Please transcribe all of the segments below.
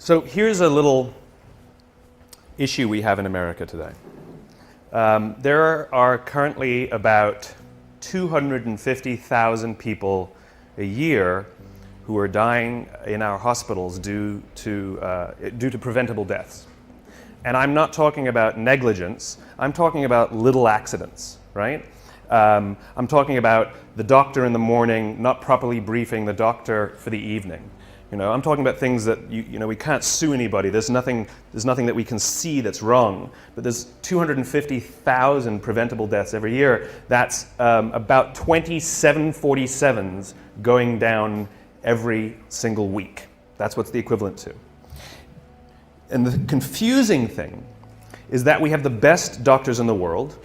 So here's a little issue we have in America today. There are currently about 250,000 people a year who are dying in our hospitals due to preventable deaths. And I'm not talking about negligence, I'm talking about little accidents, right? I'm talking about the doctor in the morning not properly briefing the doctor for the evening. You know, I'm talking about things that we can't sue anybody. There's nothing that we can see that's wrong. But there's 250,000 preventable deaths every year. That's about 20 747s going down every single week. That's what's the equivalent to. And the confusing thing is that we have the best doctors in the world.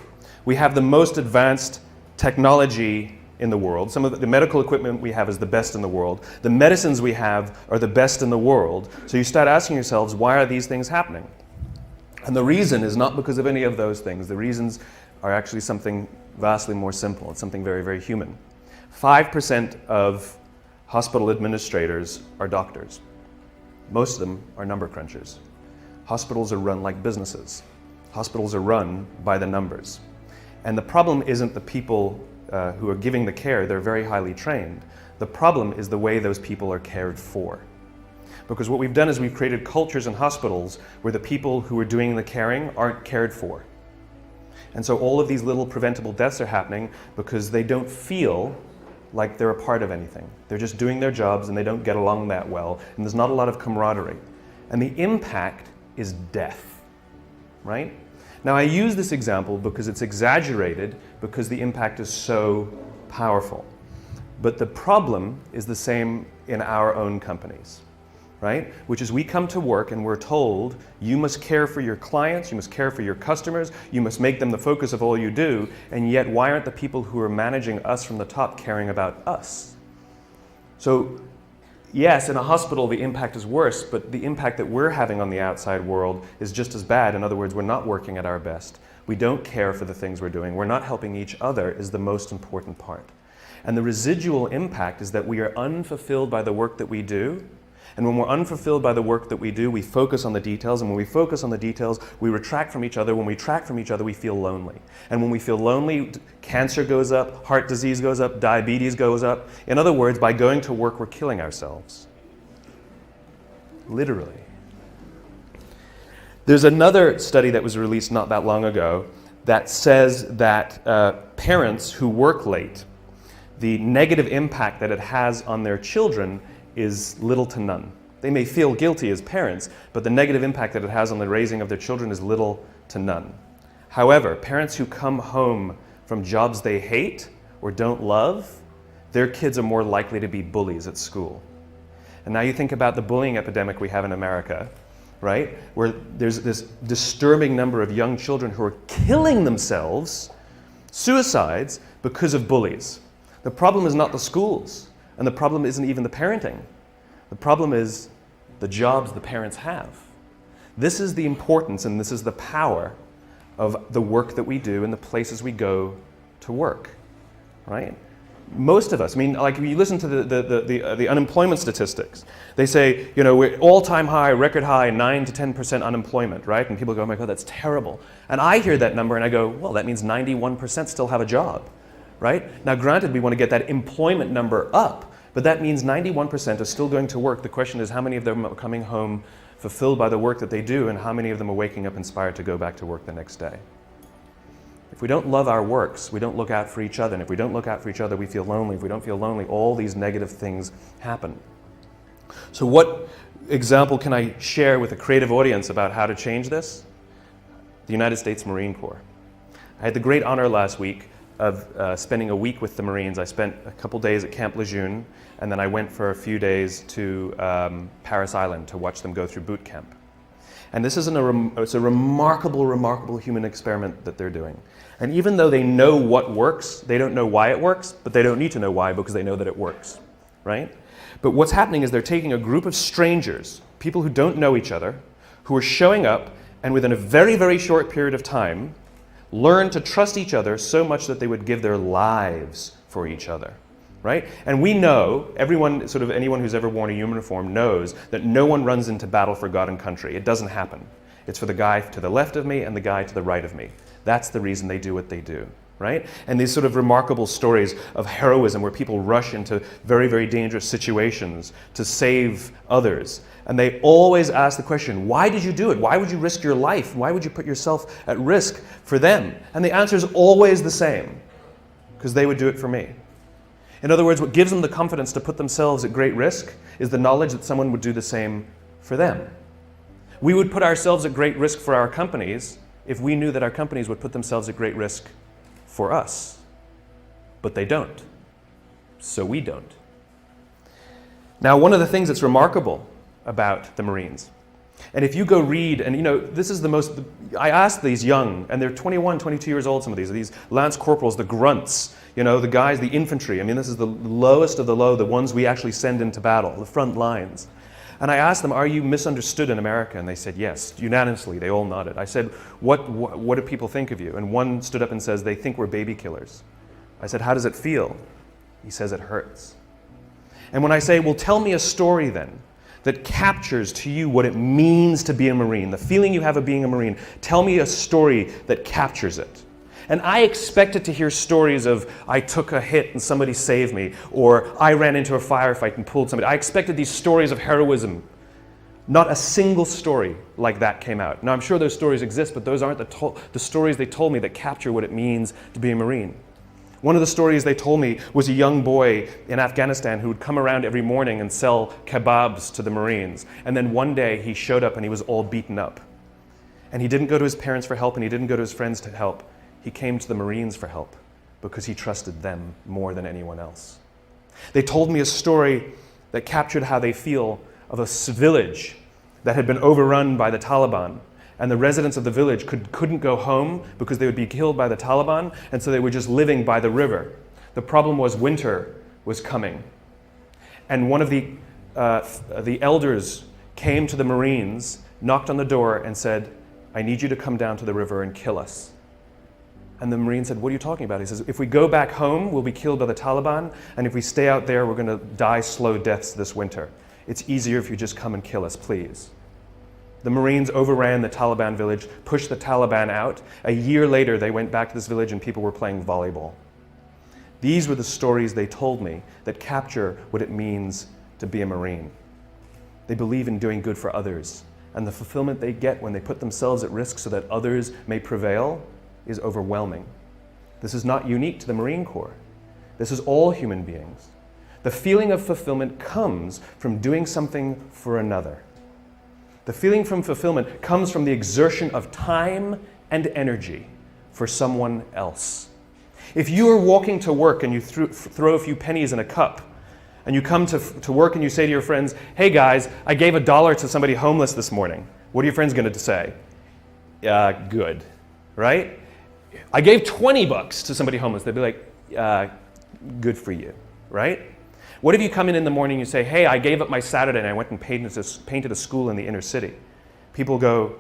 We have the most advanced technology in the world. Some of the medical equipment we have is the best in the world. The medicines we have are the best in the world. So you start asking yourselves, why are these things happening? And the reason is not because of any of those things. The reasons are actually something vastly more simple. It's something very, very human. 5% of hospital administrators are doctors. Most of them are number crunchers. Hospitals are run like businesses. Hospitals are run by the numbers. And the problem isn't the people who are giving the care. They're very highly trained. The problem is the way those people are cared for. Because what we've done is we've created cultures in hospitals where the people who are doing the caring aren't cared for. And so all of these little preventable deaths are happening because they don't feel like they're a part of anything. They're just doing their jobs and they don't get along that well, and there's not a lot of camaraderie. And the impact is death, right? Now I use this example because it's exaggerated because the impact is so powerful. But the problem is the same in our own companies, right? Which is we come to work and we're told, you must care for your clients, you must care for your customers, you must make them the focus of all you do, and yet why aren't the people who are managing us from the top caring about us? So yes, in a hospital the impact is worse, but the impact that we're having on the outside world is just as bad. In other words, we're not working at our best. We don't care for the things we're doing. We're not helping each other is the most important part. And the residual impact is that we are unfulfilled by the work that we do. And when we're unfulfilled by the work that we do, we focus on the details. And when we focus on the details, we retract from each other. When we retract from each other, we feel lonely. And when we feel lonely, cancer goes up, heart disease goes up, diabetes goes up. In other words, by going to work, we're killing ourselves. Literally. There's another study that was released not that long ago that says that parents who work late, the negative impact that it has on their children is little to none. They may feel guilty as parents, but the negative impact that it has on the raising of their children is little to none. However, parents who come home from jobs they hate or don't love, their kids are more likely to be bullies at school. And now you think about the bullying epidemic we have in America, right? Where there's this disturbing number of young children who are killing themselves, suicides, because of bullies. The problem is not the schools. And the problem isn't even the parenting. The problem is the jobs the parents have. This is the importance and this is the power of the work that we do and the places we go to work, right? Most of us, I mean, like if you listen to the unemployment statistics, they say, you know, we're all-time high, record high, 9 to 10% unemployment, right? And people go, oh my God, that's terrible. And I hear that number and I go, well, that means 91% still have a job. Right? Now granted, we want to get that employment number up, but that means 91% are still going to work. The question is how many of them are coming home fulfilled by the work that they do and how many of them are waking up inspired to go back to work the next day. If we don't love our works, we don't look out for each other. And if we don't look out for each other, we feel lonely. If we don't feel lonely, all these negative things happen. So what example can I share with a creative audience about how to change this? The United States Marine Corps. I had the great honor last week of spending a week with the Marines. I spent a couple days at Camp Lejeune, and then I went for a few days to Paris Island to watch them go through boot camp. And this is it's a remarkable, remarkable human experiment that they're doing. And even though they know what works, they don't know why it works, but they don't need to know why because they know that it works, right? But what's happening is they're taking a group of strangers, people who don't know each other, who are showing up, and within a very, very short period of time, learn to trust each other so much that they would give their lives for each other. right? And we know, anyone who's ever worn a uniform knows that no one runs into battle for God and country. It doesn't happen. It's for the guy to the left of me and the guy to the right of me. That's the reason they do what they do, right? And these sort of remarkable stories of heroism where people rush into very, very dangerous situations to save others. And they always ask the question, why did you do it? Why would you risk your life? Why would you put yourself at risk for them? And the answer is always the same, because they would do it for me. In other words, what gives them the confidence to put themselves at great risk is the knowledge that someone would do the same for them. We would put ourselves at great risk for our companies if we knew that our companies would put themselves at great risk for us. But they don't. So we don't. Now, one of the things that's remarkable about the Marines, and if you go read, and this is I asked these young, and they're 21, 22 years old, some of these Lance Corporals, the grunts, the guys, the infantry. I mean, this is the lowest of the low, the ones we actually send into battle, the front lines. And I asked them, are you misunderstood in America? And they said, yes, unanimously. They all nodded. I said, what do people think of you? And one stood up and says, they think we're baby killers. I said, how does it feel? He says, it hurts. And when I say, well, tell me a story then that captures to you what it means to be a Marine, the feeling you have of being a Marine, tell me a story that captures it. And I expected to hear stories of, I took a hit and somebody saved me, or I ran into a firefight and pulled somebody. I expected these stories of heroism. Not a single story like that came out. Now, I'm sure those stories exist, but those aren't the stories they told me that capture what it means to be a Marine. One of the stories they told me was a young boy in Afghanistan who would come around every morning and sell kebabs to the Marines. And then one day he showed up and he was all beaten up. And he didn't go to his parents for help and he didn't go to his friends to help. He came to the Marines for help because he trusted them more than anyone else. They told me a story that captured how they feel of a village that had been overrun by the Taliban, and the residents of the village couldn't go home because they would be killed by the Taliban, and so they were just living by the river. The problem was winter was coming. And one of the elders came to the Marines, knocked on the door and said, I need you to come down to the river and kill us. And the Marine said, what are you talking about? He says, if we go back home, we'll be killed by the Taliban, and if we stay out there, we're going to die slow deaths this winter. It's easier if you just come and kill us, please. The Marines overran the Taliban village, pushed the Taliban out. A year later, they went back to this village and people were playing volleyball. These were the stories they told me that capture what it means to be a Marine. They believe in doing good for others, and the fulfillment they get when they put themselves at risk so that others may prevail is overwhelming. This is not unique to the Marine Corps. This is all human beings. The feeling of fulfillment comes from doing something for another. The feeling from fulfillment comes from the exertion of time and energy for someone else. If you are walking to work and you throw a few pennies in a cup, and you come to work and you say to your friends, hey guys, I gave $1 to somebody homeless this morning. What are your friends going to say? Good, right? I gave $20 to somebody homeless. They'd be like, good for you, right? What if you come in the morning and you say, hey, I gave up my Saturday and I went and painted a school in the inner city? People go,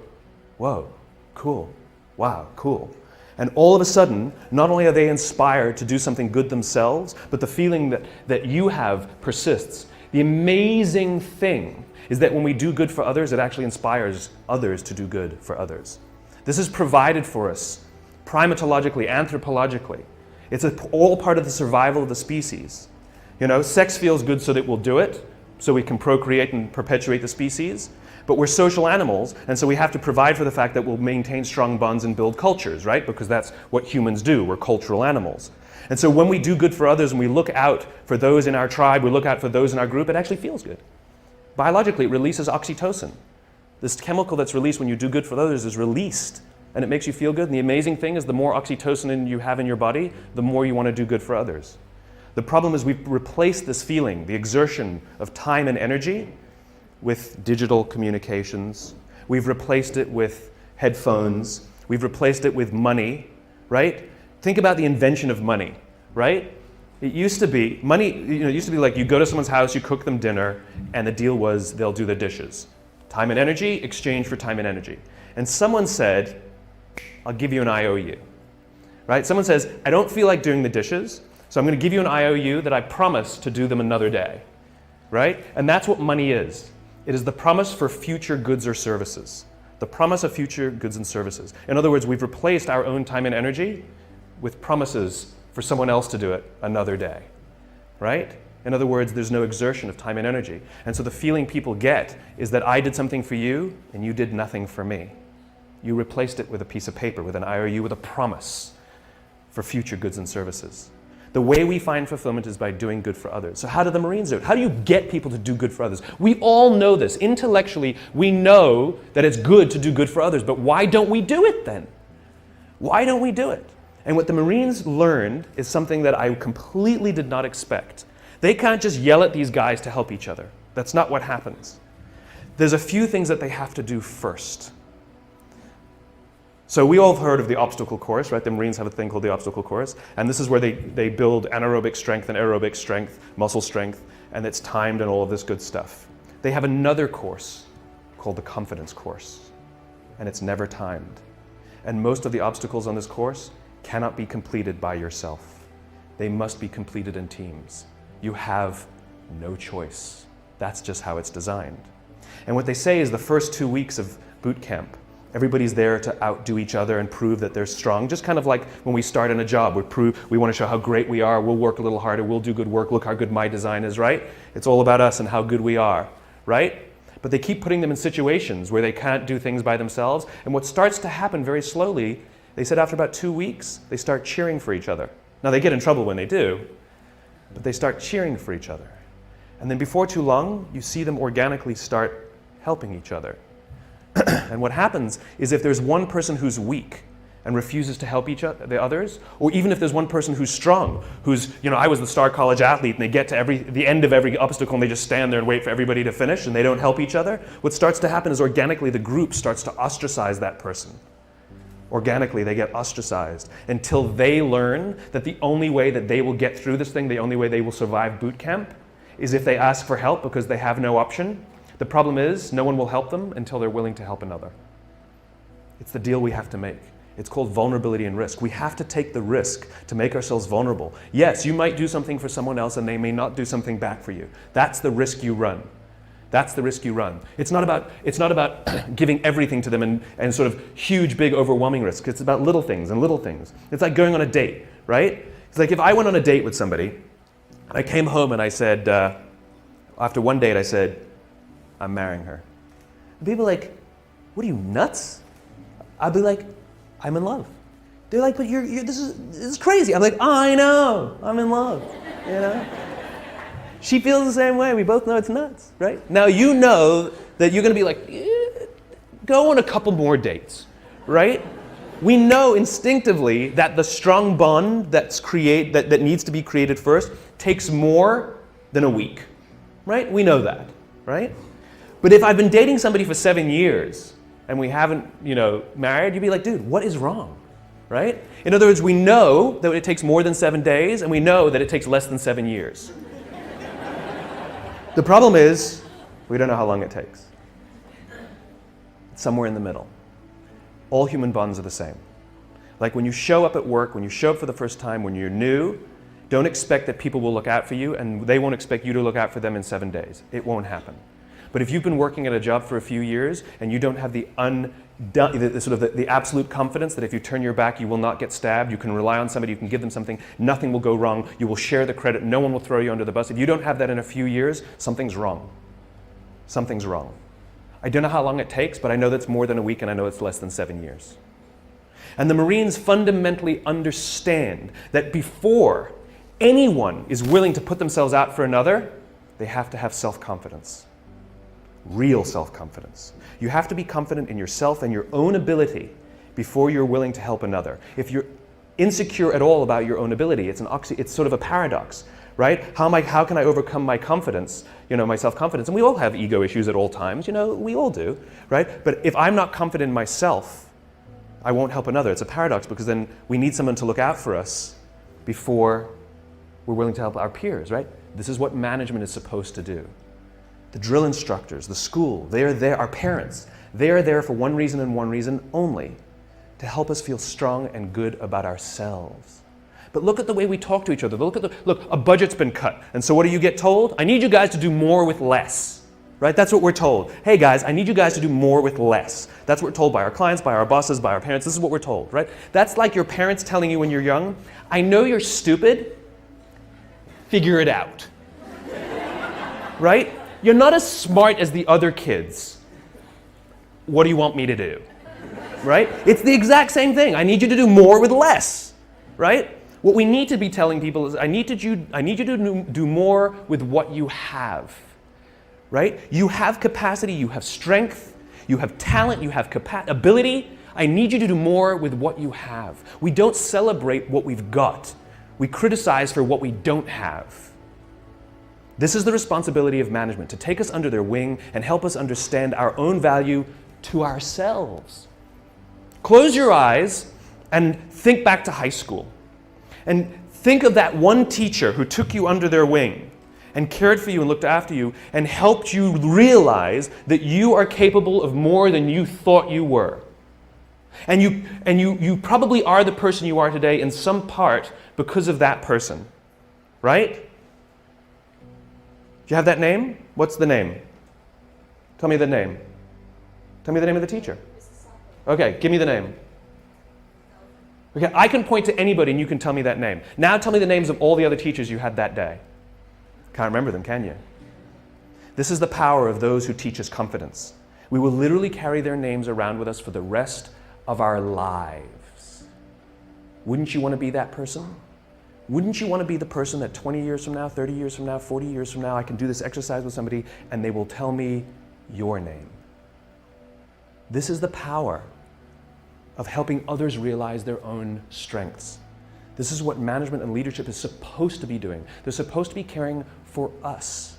whoa, cool, wow, cool. And all of a sudden, not only are they inspired to do something good themselves, but the feeling that you have persists. The amazing thing is that when we do good for others, it actually inspires others to do good for others. This is provided for us primatologically, anthropologically. It's all part of the survival of the species. Sex feels good so that we'll do it, so we can procreate and perpetuate the species. But we're social animals, and so we have to provide for the fact that we'll maintain strong bonds and build cultures, right? Because that's what humans do. We're cultural animals. And so when we do good for others and we look out for those in our tribe, we look out for those in our group, it actually feels good. Biologically, it releases oxytocin. This chemical that's released when you do good for others is released, and it makes you feel good. And the amazing thing is the more oxytocin you have in your body, the more you want to do good for others. The problem is we've replaced this feeling, the exertion of time and energy, with digital communications. We've replaced it with headphones. We've replaced it with money, right? Think about the invention of money, right? It used to be, money, it used to be like you go to someone's house, you cook them dinner, and the deal was they'll do the dishes. Time and energy, exchange for time and energy. And someone said, I'll give you an IOU, right? Someone says, I don't feel like doing the dishes, So I'm going to give you an IOU that I promise to do them another day, right? And that's what money is. It is the promise for future goods or services. The promise of future goods and services. In other words, we've replaced our own time and energy with promises for someone else to do it another day, right? In other words, there's no exertion of time and energy. And so the feeling people get is that I did something for you and you did nothing for me. You replaced it with a piece of paper, with an IOU, with a promise for future goods and services. The way we find fulfillment is by doing good for others. So how do the Marines do it? How do you get people to do good for others? We all know this. Intellectually, we know that it's good to do good for others, but why don't we do it then? Why don't we do it? And what the Marines learned is something that I completely did not expect. They can't just yell at these guys to help each other. That's not what happens. There's a few things that they have to do first. So we all have heard of the obstacle course, right? The Marines have a thing called the obstacle course. And this is where they build anaerobic strength and aerobic strength, muscle strength, and it's timed and all of this good stuff. They have another course called the confidence course, and it's never timed. And most of the obstacles on this course cannot be completed by yourself. They must be completed in teams. You have no choice. That's just how it's designed. And what they say is the first 2 weeks of boot camp, everybody's there to outdo each other and prove that they're strong. Just kind of like when we start in a job, we want to show how great we are, we'll work a little harder, we'll do good work, look how good my design is, right? It's all about us and how good we are, right? But they keep putting them in situations where they can't do things by themselves. And what starts to happen very slowly, they said after about 2 weeks, they start cheering for each other. Now they get in trouble when they do, but they start cheering for each other. And then before too long, you see them organically start helping each other. And what happens is if there's one person who's weak and refuses to help the others, or even if there's one person who's strong, who's, I was the star college athlete, and they get to the end of every obstacle and they just stand there and wait for everybody to finish and they don't help each other, what starts to happen is organically the group starts to ostracize that person. Organically, they get ostracized until they learn that the only way that they will get through this thing, the only way they will survive boot camp, is if they ask for help because they have no option. The problem is, no one will help them until they're willing to help another. It's the deal we have to make. It's called vulnerability and risk. We have to take the risk to make ourselves vulnerable. Yes, you might do something for someone else and they may not do something back for you. That's the risk you run. That's the risk you run. It's not about giving everything to them and sort of huge, big, overwhelming risks. It's about little things and little things. It's like going on a date, right? It's like if I went on a date with somebody, and I came home and I said, after one date I said, I'm marrying her. And people are like, what are you, nuts? I'd be like, I'm in love. They're like, but this is crazy. I'm like, I know, I'm in love, She feels the same way. We both know it's nuts, right? Now you know that you're going to be like, go on a couple more dates, right? We know instinctively that the strong bond that needs to be created first takes more than a week, right? We know that, right? But if I've been dating somebody for 7 years and we haven't, married, you'd be like, dude, what is wrong, right? In other words, we know that it takes more than 7 days and we know that it takes less than 7 years. The problem is, we don't know how long it takes. It's somewhere in the middle. All human bonds are the same. Like when you show up at work, when you show up for the first time, when you're new, don't expect that people will look out for you and they won't expect you to look out for them in 7 days. It won't happen. But if you've been working at a job for a few years and you don't have the absolute confidence that if you turn your back you will not get stabbed, you can rely on somebody, you can give them something, nothing will go wrong, you will share the credit, no one will throw you under the bus. If you don't have that in a few years, something's wrong. Something's wrong. I don't know how long it takes, but I know that's more than a week and I know it's less than 7 years. And the Marines fundamentally understand that before anyone is willing to put themselves out for another, they have to have self-confidence. Real self-confidence. You have to be confident in yourself and your own ability before you're willing to help another. If you're insecure at all about your own ability, it's sort of a paradox, right? How can I overcome my confidence, my self-confidence? And we all have ego issues at all times, we all do, right? But if I'm not confident in myself, I won't help another. It's a paradox because then we need someone to look out for us before we're willing to help our peers, right? This is what management is supposed to do. The drill instructors, the school, they are there, our parents, they are there for one reason and one reason only, to help us feel strong and good about ourselves. But look at the way we talk to each other. Look, a budget's been cut. And so what do you get told? I need you guys to do more with less. Right? That's what we're told. Hey guys, I need you guys to do more with less. That's what we're told by our clients, by our bosses, by our parents. This is what we're told, right? That's like your parents telling you when you're young, I know you're stupid, figure it out. Right? You're not as smart as the other kids. What do you want me to do? Right? It's the exact same thing. I need you to do more with less. Right? What we need to be telling people is, I need you to do more with what you have. Right? You have capacity, you have strength, you have talent, you have ability. I need you to do more with what you have. We don't celebrate what we've got. We criticize for what we don't have. This is the responsibility of management, to take us under their wing and help us understand our own value to ourselves. Close your eyes and think back to high school. And think of that one teacher who took you under their wing and cared for you and looked after you and helped you realize that you are capable of more than you thought you were. And you probably are the person you are today in some part because of that person. Right? Do you have that name? What's the name? Tell me the name. Tell me the name of the teacher. Okay, give me the name. Okay, I can point to anybody and you can tell me that name. Now tell me the names of all the other teachers you had that day. Can't remember them, can you? This is the power of those who teach us confidence. We will literally carry their names around with us for the rest of our lives. Wouldn't you want to be that person? Wouldn't you want to be the person that 20 years from now, 30 years from now, 40 years from now, I can do this exercise with somebody and they will tell me your name? This is the power of helping others realize their own strengths. This is what management and leadership is supposed to be doing. They're supposed to be caring for us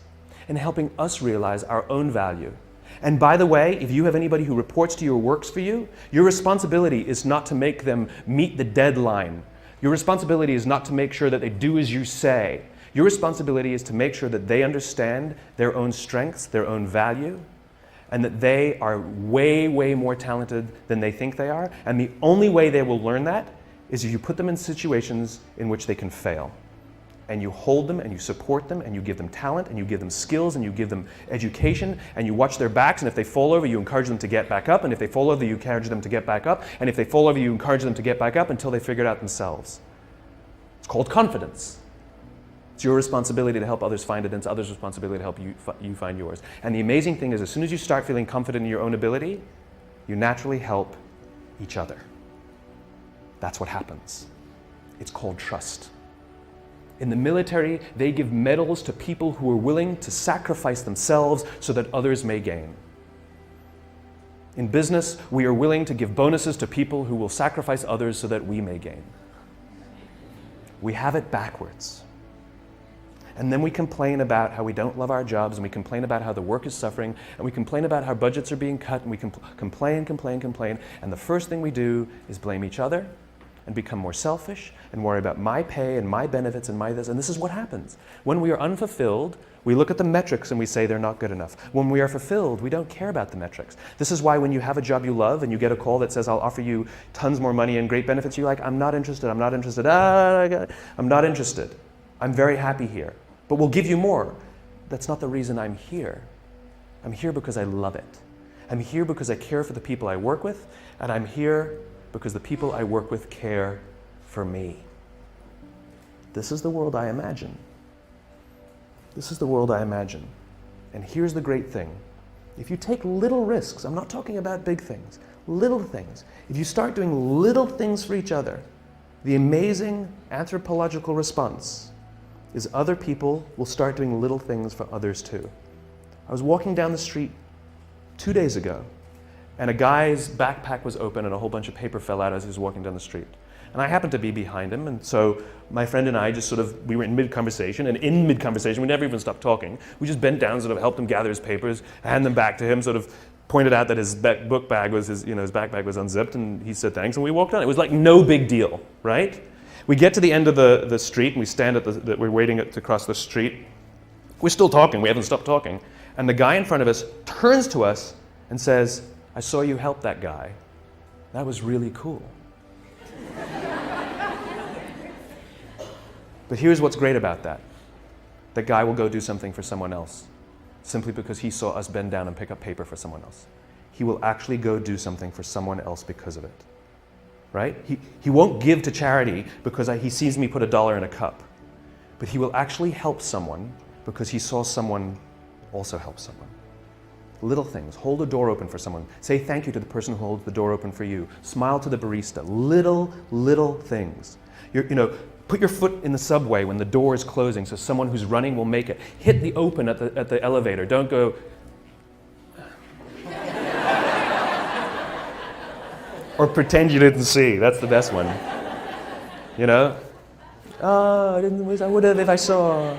and helping us realize our own value. And by the way, if you have anybody who reports to you or works for you, your responsibility is not to make them meet the deadline. Your responsibility is not to make sure that they do as you say. Your responsibility is to make sure that they understand their own strengths, their own value, and that they are way, way more talented than they think they are. And the only way they will learn that is if you put them in situations in which they can fail. And you hold them and you support them and you give them talent and you give them skills and you give them education and you watch their backs, and if they fall over you encourage them to get back up, and if they fall over you encourage them to get back up, and if they fall over you encourage them to get back up until they figure it out themselves. It's called confidence. It's your responsibility to help others find it, and it's others' responsibility to help you find yours. And the amazing thing is, as soon as you start feeling confident in your own ability, you naturally help each other. That's what happens. It's called trust. In the military, they give medals to people who are willing to sacrifice themselves so that others may gain. In business, we are willing to give bonuses to people who will sacrifice others so that we may gain. We have it backwards. And then we complain about how we don't love our jobs, and we complain about how the work is suffering, and we complain about how budgets are being cut, and we complain, and the first thing we do is blame each other and become more selfish and worry about my pay and my benefits and my this. And this is what happens. When we are unfulfilled, we look at the metrics and we say they're not good enough. When we are fulfilled, we don't care about the metrics. This is why when you have a job you love and you get a call that says, I'll offer you tons more money and great benefits, you're like, I'm not interested, I'm not interested, I'm not interested. I'm very happy here, but we'll give you more. That's not the reason I'm here. I'm here because I love it. I'm here because I care for the people I work with, and I'm here because the people I work with care for me. This is the world I imagine. This is the world I imagine. And here's the great thing. If you take little risks, I'm not talking about big things, little things. If you start doing little things for each other, the amazing anthropological response is other people will start doing little things for others too. I was walking down the street 2 days ago, and a guy's backpack was open and a whole bunch of paper fell out as he was walking down the street. And I happened to be behind him, and so my friend and I just we were in mid-conversation, and in mid-conversation, we never even stopped talking. We just bent down, sort of helped him gather his papers, hand them back to him, sort of pointed out that his book bag was, his backpack was unzipped, and he said thanks, and we walked on. It was like no big deal, right? We get to the end of the street, and we stand we're waiting to cross the street. We're still talking, we haven't stopped talking. And the guy in front of us turns to us and says, I saw you help that guy. That was really cool. But here's what's great about that. That guy will go do something for someone else simply because he saw us bend down and pick up paper for someone else. He will actually go do something for someone else because of it. Right? He won't give to charity because he sees me put $1 in a cup. But he will actually help someone because he saw someone also help someone. Little things. Hold a door open for someone. Say thank you to the person who holds the door open for you. Smile to the barista. Little things. Put your foot in the subway when the door is closing so someone who's running will make it. Hit the open at the elevator. Don't go... Or pretend you didn't see. That's the best one. Oh, I would have if I saw.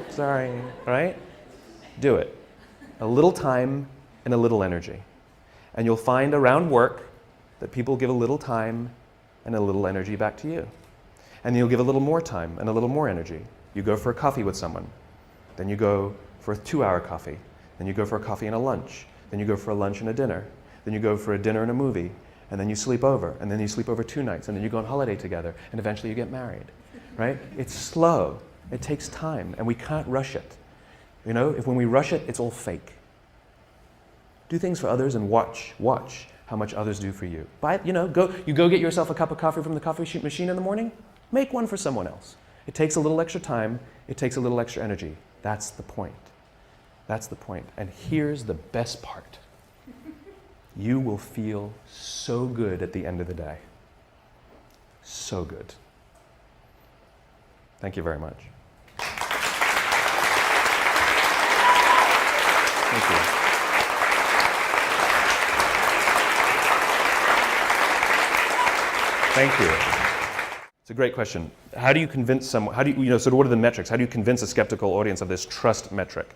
Sorry. Right? Do it. A little time and a little energy. And you'll find around work that people give a little time and a little energy back to you. And you'll give a little more time and a little more energy. You go for a coffee with someone. Then you go for a 2-hour coffee. Then you go for a coffee and a lunch. Then you go for a lunch and a dinner. Then you go for a dinner and a movie. And then you sleep over. And then you sleep over 2 nights. And then you go on holiday together. And eventually you get married. Right? It's slow. It takes time. And we can't rush it. If when we rush it, it's all fake. Do things for others and watch how much others do for you. Go get yourself a cup of coffee from the coffee machine in the morning. Make one for someone else. It takes a little extra time. It takes a little extra energy. That's the point. That's the point. And here's the best part. You will feel so good at the end of the day. So good. Thank you very much. Thank you. Thank you. It's a great question. How do you convince someone, what are the metrics? How do you convince a skeptical audience of this trust metric?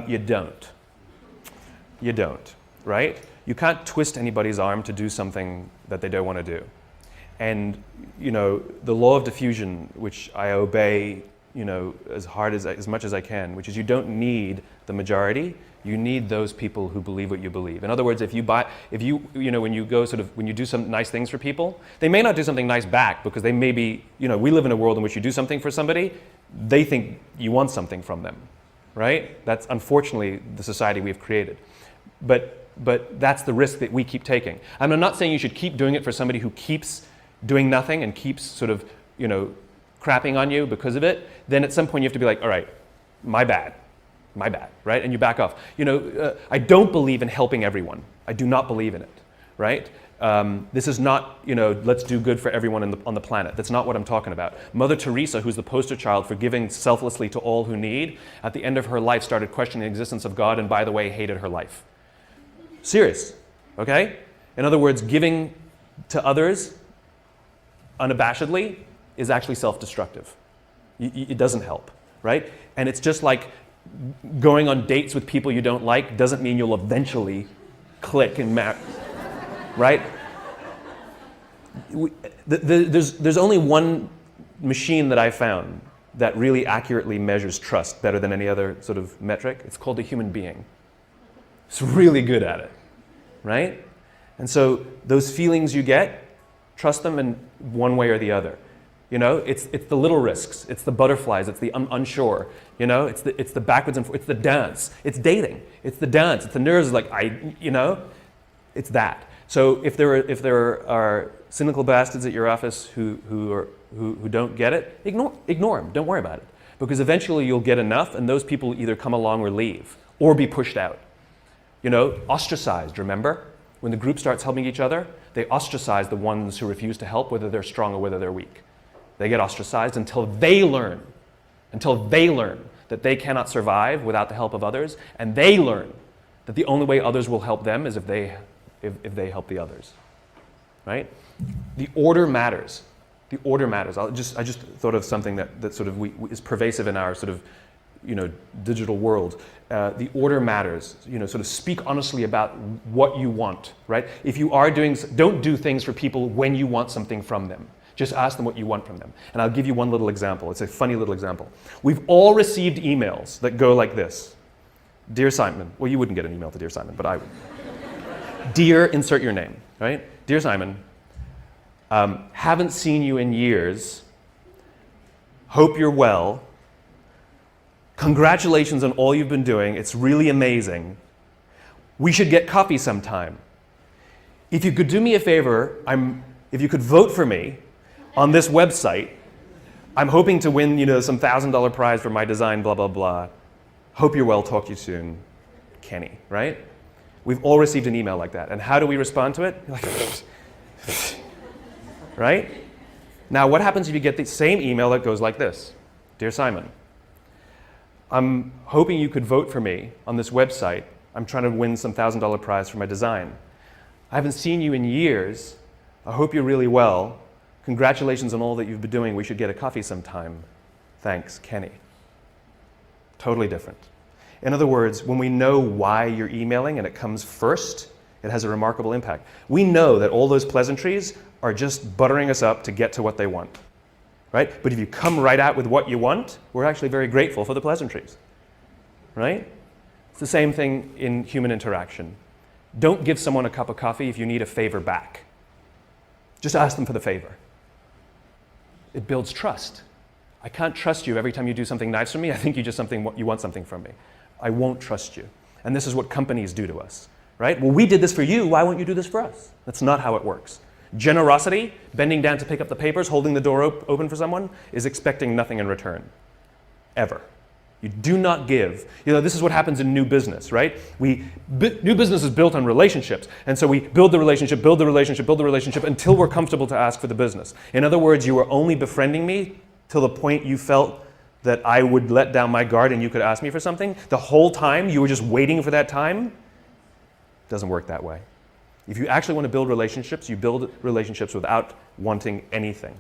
You don't. You don't, right? You can't twist anybody's arm to do something that they don't want to do. And, the law of diffusion, which I obey, as much as I can, which is you don't need the majority, you need those people who believe what you believe. In other words, when you do some nice things for people, they may not do something nice back because they may be, we live in a world in which you do something for somebody, they think you want something from them, right? That's unfortunately the society we've created. But that's the risk that we keep taking. And I'm not saying you should keep doing it for somebody who keeps doing nothing and keeps sort of, crapping on you because of it. Then at some point you have to be like, all right, my bad, right? And you back off. I don't believe in helping everyone. I do not believe in it, right? This is not, let's do good for everyone on the planet. That's not what I'm talking about. Mother Teresa, who's the poster child for giving selflessly to all who need, at the end of her life started questioning the existence of God and, by the way, hated her life. Serious, okay? In other words, giving to others unabashedly is actually self-destructive. It doesn't help, right? And it's just like going on dates with people you don't like doesn't mean you'll eventually click and match, right? There's only one machine that I found that really accurately measures trust better than any other sort of metric. It's called a human being. It's really good at it, right? And so those feelings you get, trust them in one way or the other. It's the little risks, it's the butterflies, it's the unsure, it's the backwards and forwards, it's the dance, it's dating, it's the dance, it's the nerves it's that. So if there are cynical bastards at your office who don't get it, ignore them, don't worry about it. Because eventually you'll get enough and those people either come along or leave, or be pushed out. Ostracized, remember? When the group starts helping each other, they ostracize the ones who refuse to help, whether they're strong or whether they're weak. They get ostracized until they learn that they cannot survive without the help of others, and they learn that the only way others will help them is if they help the others, right? The order matters. The order matters. I just thought of something that sort of is pervasive in our sort of digital world. The order matters. Sort of speak honestly about what you want, right? If you are don't do things for people when you want something from them. Just ask them what you want from them. And I'll give you one little example. It's a funny little example. We've all received emails that go like this. Dear Simon. Well, you wouldn't get an email to Dear Simon, but I would. Dear, insert your name, right? Dear Simon, haven't seen you in years. Hope you're well. Congratulations on all you've been doing. It's really amazing. We should get coffee sometime. If you could do me a favor, if you could vote for me on this website, I'm hoping to win, some $1,000 prize for my design, blah, blah, blah. Hope you're well, talk to you soon. Kenny, right? We've all received an email like that. And how do we respond to it? Like, right? Now, what happens if you get the same email that goes like this? Dear Simon, I'm hoping you could vote for me on this website. I'm trying to win some $1,000 prize for my design. I haven't seen you in years. I hope you're really well. Congratulations on all that you've been doing. We should get a coffee sometime. Thanks, Kenny. Totally different. In other words, when we know why you're emailing and it comes first, it has a remarkable impact. We know that all those pleasantries are just buttering us up to get to what they want, right? But if you come right out with what you want, we're actually very grateful for the pleasantries, right? It's the same thing in human interaction. Don't give someone a cup of coffee if you need a favor back. Just ask them for the favor. It builds trust. I can't trust you every time you do something nice for me. I think you want something from me. I won't trust you. And this is what companies do to us, right? Well, we did this for you. Why won't you do this for us? That's not how it works. Generosity, bending down to pick up the papers, holding the door open for someone, is expecting nothing in return, ever. You do not give. This is what happens in new business, right? New business is built on relationships, and so we build the relationship until we're comfortable to ask for the business. In other words, you were only befriending me till the point you felt that I would let down my guard and you could ask me for something. The whole time you were just waiting for that time. It doesn't work that way. If you actually want to build relationships, you build relationships without wanting anything.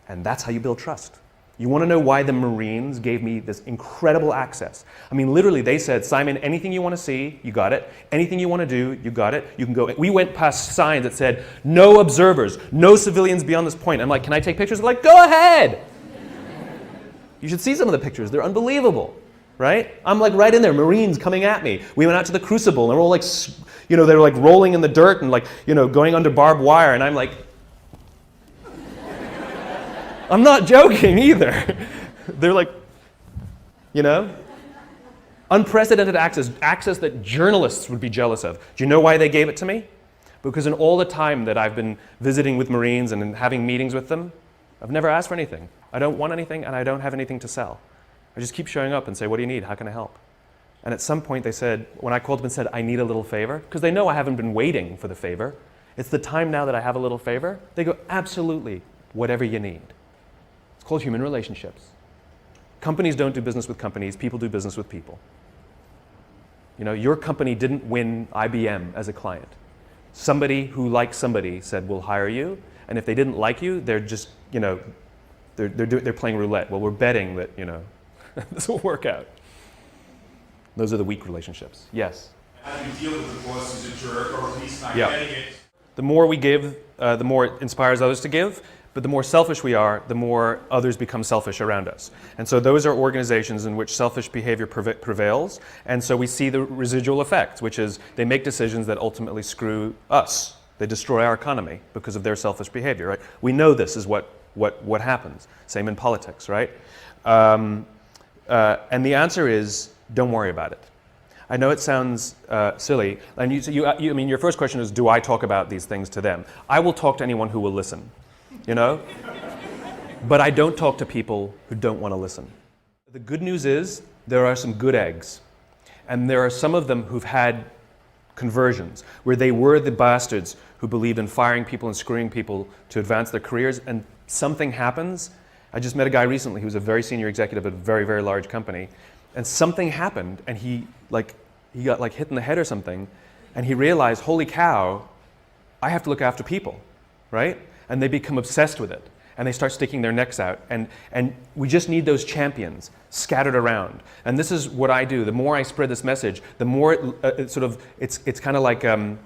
And that's how you build trust. You want to know why the Marines gave me this incredible access? I mean, literally, they said, Simon, anything you want to see, you got it. Anything you want to do, you got it. You can go. We went past signs that said, no observers, no civilians beyond this point. I'm like, can I take pictures? They're like, go ahead. You should see some of the pictures. They're unbelievable, right? I'm like right in there, Marines coming at me. We went out to the Crucible, and they're all like, they were like rolling in the dirt and like, going under barbed wire, and I'm like, I'm not joking either. They're like, unprecedented access that journalists would be jealous of. Do you know why they gave it to me? Because in all the time that I've been visiting with Marines and having meetings with them, I've never asked for anything. I don't want anything, and I don't have anything to sell. I just keep showing up and say, what do you need? How can I help? And at some point they said, when I called them and said, I need a little favor, because they know I haven't been waiting for the favor. It's the time now that I have a little favor. They go, absolutely, whatever you need. It's called human relationships. Companies don't do business with companies. People do business with people. Your company didn't win IBM as a client. Somebody who likes somebody said, we'll hire you. And if they didn't like you, they're just, they're playing roulette. Well, we're betting that, this will work out. Those are the weak relationships. Yes? How do you deal with the boss who's a jerk or at least not getting it? The more we give, the more it inspires others to give. But the more selfish we are, the more others become selfish around us. And so those are organizations in which selfish behavior prevails. And so we see the residual effect, which is they make decisions that ultimately screw us. They destroy our economy because of their selfish behavior, right? We know this is what happens. Same in politics, right? And the answer is, don't worry about it. I know it sounds silly. And your first question is, do I talk about these things to them? I will talk to anyone who will listen. But I don't talk to people who don't want to listen. The good news is there are some good eggs. And there are some of them who've had conversions, where they were the bastards who believed in firing people and screwing people to advance their careers, and something happens. I just met a guy recently who was a very senior executive at a very, very large company, and something happened, and he got hit in the head or something, and he realized, holy cow, I have to look after people, right? And they become obsessed with it, and they start sticking their necks out, and we just need those champions scattered around. And this is what I do. The more I spread this message, the more it's kind of like in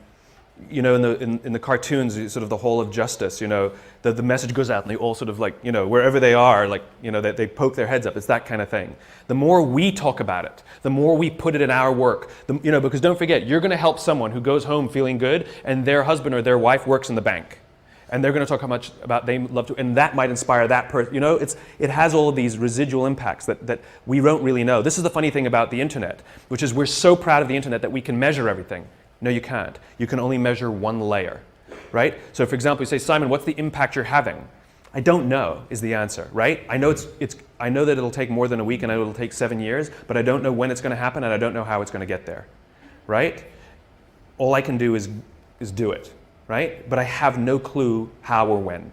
the cartoons, sort of the Hall of Justice. The message goes out, and they all sort of wherever they are, they poke their heads up. It's that kind of thing. The more we talk about it, the more we put it in our work. Because don't forget, you're going to help someone who goes home feeling good, and their husband or their wife works in the bank. And they're going to talk how much about they love to, and that might inspire that person. You know, it has all of these residual impacts that we don't really know. This is the funny thing about the internet, which is we're so proud of the internet that we can measure everything. No, you can't. You can only measure one layer, right? So for example, you say, Simon, what's the impact you're having? I don't know is the answer, right? I know I know that it'll take more than a week and I know it'll take 7 years, but I don't know when it's going to happen and I don't know how it's going to get there, right? All I can do is do it, right? But I have no clue how or when.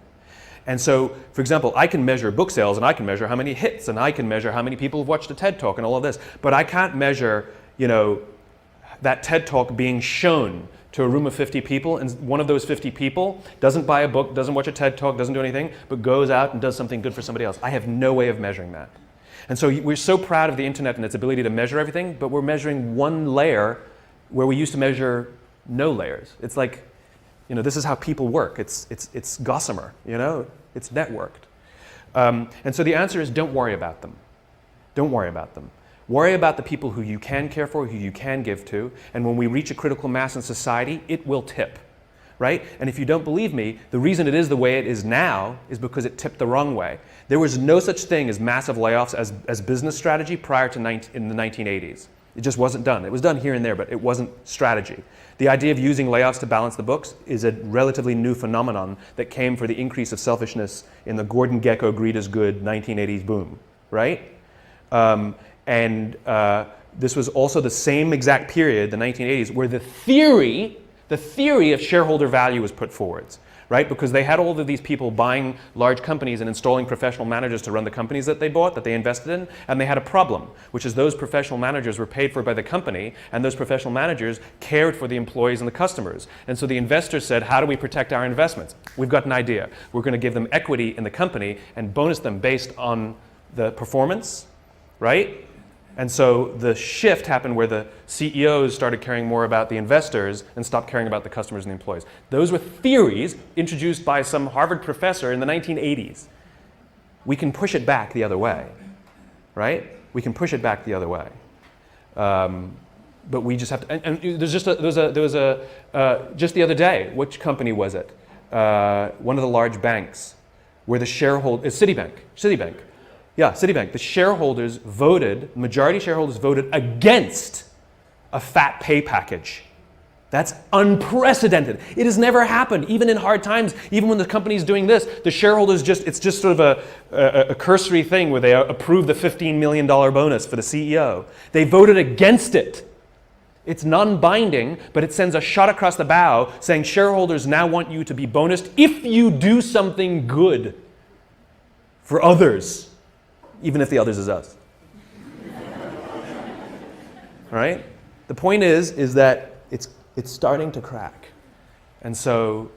And so, for example, I can measure book sales and I can measure how many hits and I can measure how many people have watched a TED Talk and all of this, but I can't measure, you know, that TED Talk being shown to a room of 50 people, and one of those 50 people doesn't buy a book, doesn't watch a TED Talk, doesn't do anything, but goes out and does something good for somebody else. I have no way of measuring that. And so we're so proud of the internet and its ability to measure everything, but we're measuring one layer where we used to measure no layers. It's like, you know, this is how people work. It's gossamer, you know, it's networked. And so the answer is don't worry about them. Don't worry about them. Worry about the people who you can care for, who you can give to, and when we reach a critical mass in society, it will tip, right? And if you don't believe me, the reason it is the way it is now is because it tipped the wrong way. There was no such thing as massive layoffs as business strategy prior to in the 1980s. It just wasn't done. It was done here and there, but it wasn't strategy. The idea of using layoffs to balance the books is a relatively new phenomenon that came for the increase of selfishness in the Gordon Gekko greed is good 1980s boom, right? This was also the same exact period, the 1980s, where the theory of shareholder value was put forwards, right? Because they had all of these people buying large companies and installing professional managers to run the companies that they bought, that they invested in, and they had a problem, which is those professional managers were paid for by the company, and those professional managers cared for the employees and the customers. And so the investors said, how do we protect our investments? We've got an idea. We're going to give them equity in the company and bonus them based on the performance, right? And so the shift happened where the CEOs started caring more about the investors and stopped caring about the customers and the employees. Those were theories introduced by some Harvard professor in the 1980s. We can push it back the other way, right? We can push it back the other way. But we just have to, and there was just the other day, which company was it? One of the large banks where the shareholder, Citibank. Yeah, Citibank. The shareholders voted, majority shareholders voted against a fat pay package. That's unprecedented. It has never happened, even in hard times, even when the company is doing this, the shareholders it's just sort of a cursory thing where they approve the $15 million bonus for the CEO. They voted against it. It's non-binding, but it sends a shot across the bow saying shareholders now want you to be bonused if you do something good for others. Even if the others is us. All right? The point is that it's starting to crack. And so